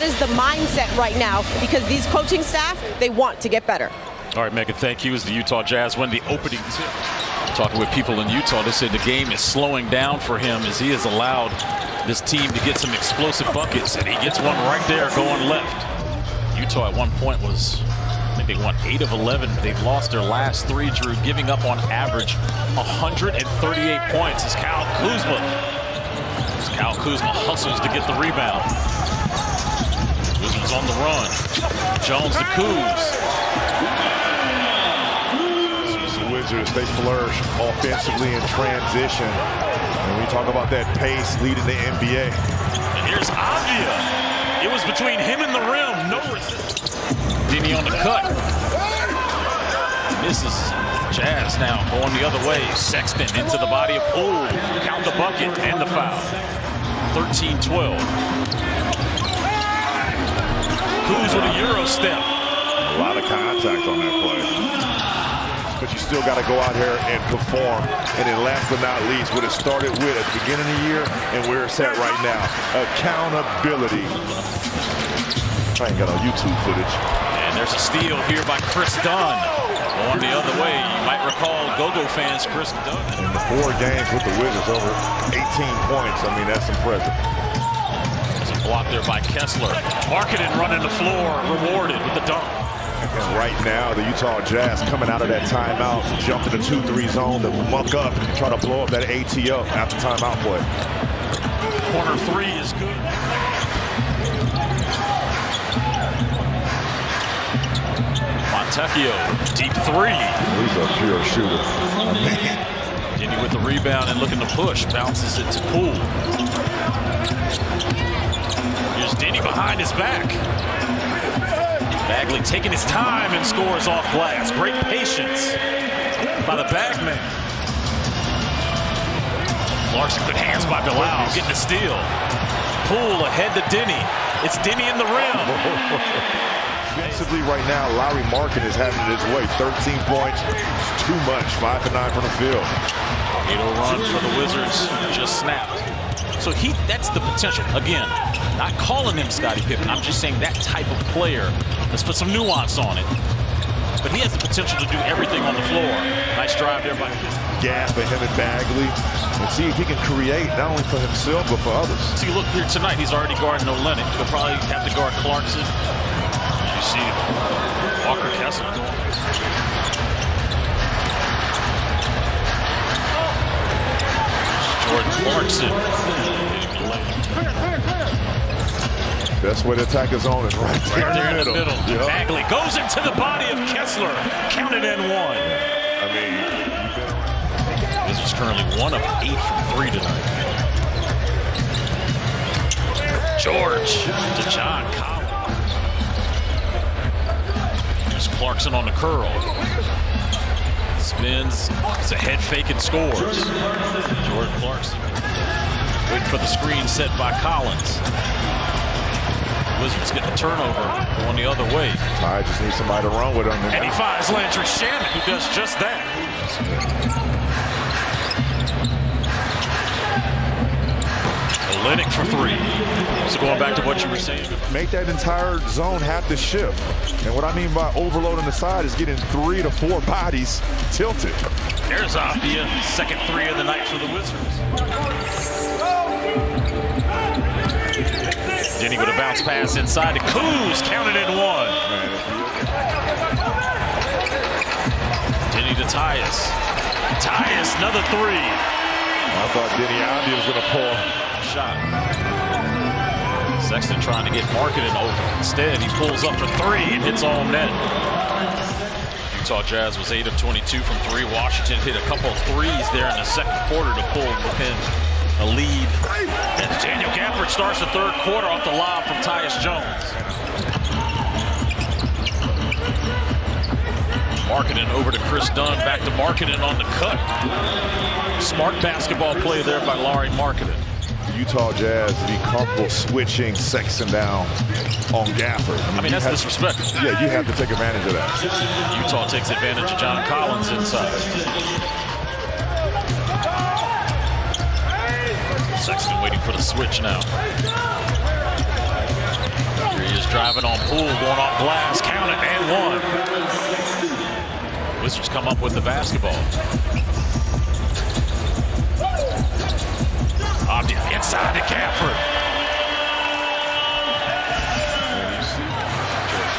is the mindset right now because these coaching staff, they want to get better. All right, Megan, thank you. As the Utah Jazz win the opening tip. Talking with people in Utah, they said the game is slowing down for him as he has allowed this team to get some explosive buckets, and he gets one right there going left. Utah at one point was, I think they won 8 of 11. They've lost their last 3, Drew, giving up on average 138 points as Kyle Kuzma hustles to get the rebound. Wizards on the run. Jones to Kuz. The Wizards, they flourish offensively in transition. When we talk about that pace leading the NBA. And here's Avdia. It was between him and the rim. No resistance. Dini on the cut. This is Jazz now going the other way. Sexton into the body of Poole. Count the bucket and the foul. 13-12. Kuz with a Euro step. A lot of contact on that play. But you still got to go out here and perform. And then last but not least, what it started with at the beginning of the year and where it's at right now, accountability. I ain't got no YouTube footage. And there's a steal here by Chris Dunn. Going the other way, you might recall Go-Go fans, Chris Dunn. In the 4 games with the Wizards, over 18 points. I mean, that's impressive. There's a block there by Kessler. Markkanen running the floor, rewarded with the dunk. And right now, the Utah Jazz coming out of that timeout, jump to the 2-3 zone to muck up and try to blow up that ATO after timeout play. Corner 3 is good. Fontecchio, deep 3. He's a pure shooter. Dini with the rebound and looking to push. Bounces it to Poole. Here's Dini behind his back. Bagley taking his time and scores off glass. Great patience by the bagman. Clarkson, good hands by Bilal, getting a steal. Poole ahead to Dini. It's Dini in the rim. Offensively right now, Lauri Markkanen is having it his way. 13 points, too much. 5 for 9 from the field. 8-0 run for the Wizards, just snapped. So that's the potential. Again, not calling him Scottie Pippen. I'm just saying that type of player. Let's put some nuance on it. But he has the potential to do everything on the floor. Nice drive there by Gas for him and Bagley. And see if he can create not only for himself, but for others. See, look here tonight, he's already guarding Olynyk. He'll probably have to guard Clarkson. You see Walker Kessler going. Jordan Clarkson. That's where the attack is on, is right there, in the middle. Yep. Bagley goes into the body of Kessler. Counted in 1. I mean, this is currently 1 of 8 from 3 tonight. George to John Collins. There's Clarkson on the curl. Spins. It's a head fake and scores. Jordan Clarkson waiting for the screen set by Collins. Wizards get the turnover going the other way. I just need somebody to run with him. And he finds Landry Shamet, who does just that. Olynyk for 3. So going back to what you were saying. Make that entire zone have to shift. And what I mean by overloading the side is getting 3 to 4 bodies tilted. There's Avdia, second 3 of the night for the Wizards. Dini with a bounce pass inside to Kuz, counted in 1. Dini to Tyus. Tyus, another 3. I thought Deni Avdia was going to pull. Shot. Sexton trying to get Markkanen open. Instead, he pulls up for 3 and hits all net. Utah Jazz was 8 of 22 from 3. Washington hit a couple of 3s there in the second quarter to pull within a lead. And Daniel Gafford starts the third quarter off the lob from Tyus Jones. Markkanen over to Chris Dunn. Back to Markkanen on the cut. Smart basketball play there by Lauri Markkanen. Utah Jazz to be comfortable switching Sexton down on Gafford. I mean, that's disrespectful. Yeah, you have to take advantage of that. Utah takes advantage of John Collins inside. Sexton waiting for the switch now. driving on Poole, going off glass, count it, and one. Wizards come up with the basketball. Avdia inside to Gafford.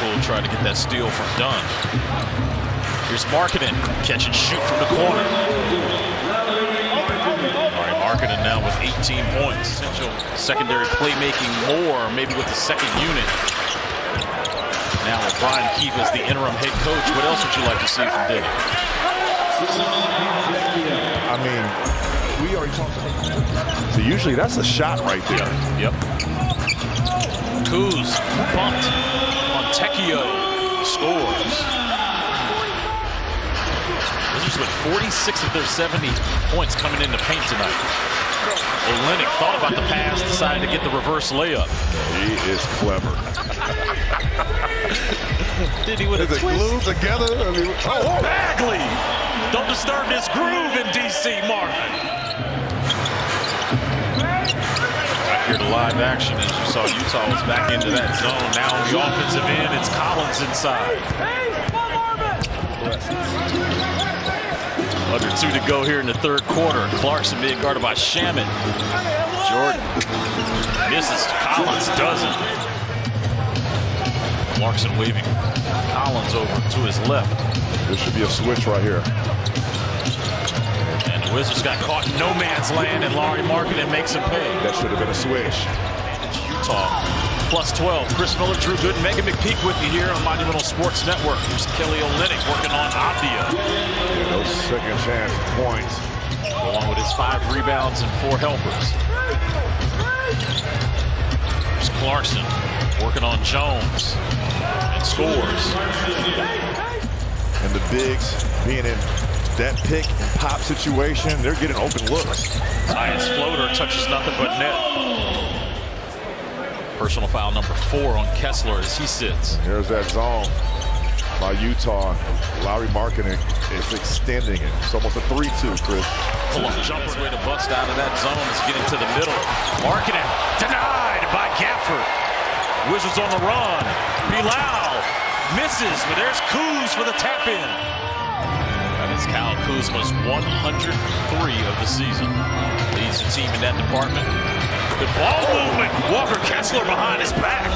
Poole tried to get that steal from Dunn. Here's Markkanen, catch and shoot from the corner. All right, Markkanen now with 18 points. Essential secondary playmaking more, maybe with the second unit. Now with Brian Keefe as the interim head coach, what else would you like to see from Diddy? I mean, we already talked about. So usually that's a shot right there. Yep. Kuz bumped. Montecchio scores. Wizards with 46 of their 70 points coming into paint tonight. Olynyk thought about the pass, decided to get the reverse layup. He is clever. Did he with a twist? Glued together? I mean, oh, Bagley! Don't disturb this groove in DC, Marvin. Back here to live action, as you saw, Utah was back into that zone. Now on the offensive end, it's Collins inside. Under 2 to go here in the third quarter. Clarkson being guarded by Shamet. Jordan misses. Collins doesn't. Clarkson waving Collins over to his left. This should be a switch right here. And the Wizards got caught in no man's land, and Lauri Markkanen makes him pay. That should have been a switch. Utah plus 12. Chris Miller, Drew Gooden, Megan McPeak with you here on Monumental Sports Network. Here's Kelly Olynyk working on Avdia. Yeah, those second chance points. Along with his 5 rebounds and 4 helpers. Here's Clarkson working on Jones and scores. And the bigs being in that pick and pop situation, they're getting open looks. Tyus floater touches nothing but net. Personal foul number 4 on Kessler as he sits. Here's that zone by Utah. Lauri Markkanen is extending it. It's almost a 3-2, Chris. Pull-up jumper's way to bust out of that zone is getting to the middle. Markkanen denied by Gafford. Wizards on the run. Bilal misses, but there's Kuz for the tap-in. That is Kyle Kuzma's 103 of the season. Leads the team in that department. Good ball movement. Walker Kessler behind his back.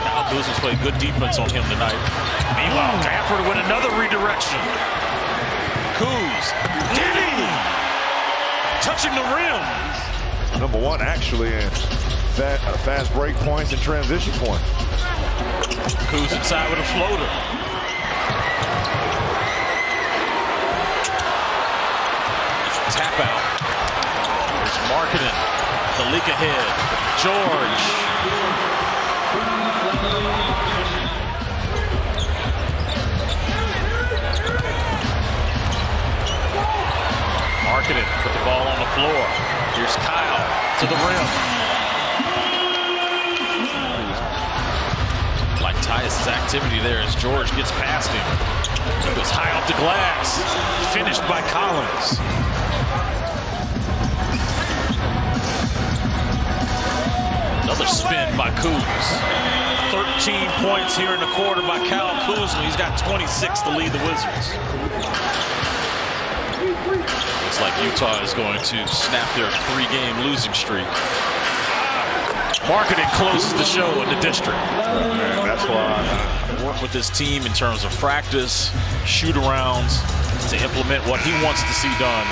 Kyle Kuzma's played good defense on him tonight. Meanwhile, Gafford with another redirection. Kuz, Diddy, touching the rim. Number 1 actually in fast break points and transition points. Kuz inside with a floater. Tap out. There's Markkanen. The leak ahead. George. Markkanen put the ball on the floor. Here's Kyle to the rim. Like Tyus' activity there as George gets past him. He goes high off the glass. Finished by Collins. Another spin by Kuz. 13 points here in the quarter by Kyle Kuzma. He's got 26 to lead the Wizards. Looks like Utah is going to snap their 3-game losing streak. Markkanen closes the show in the district. Man, that's why I work with this team in terms of practice, shoot-arounds, to implement what he wants to see done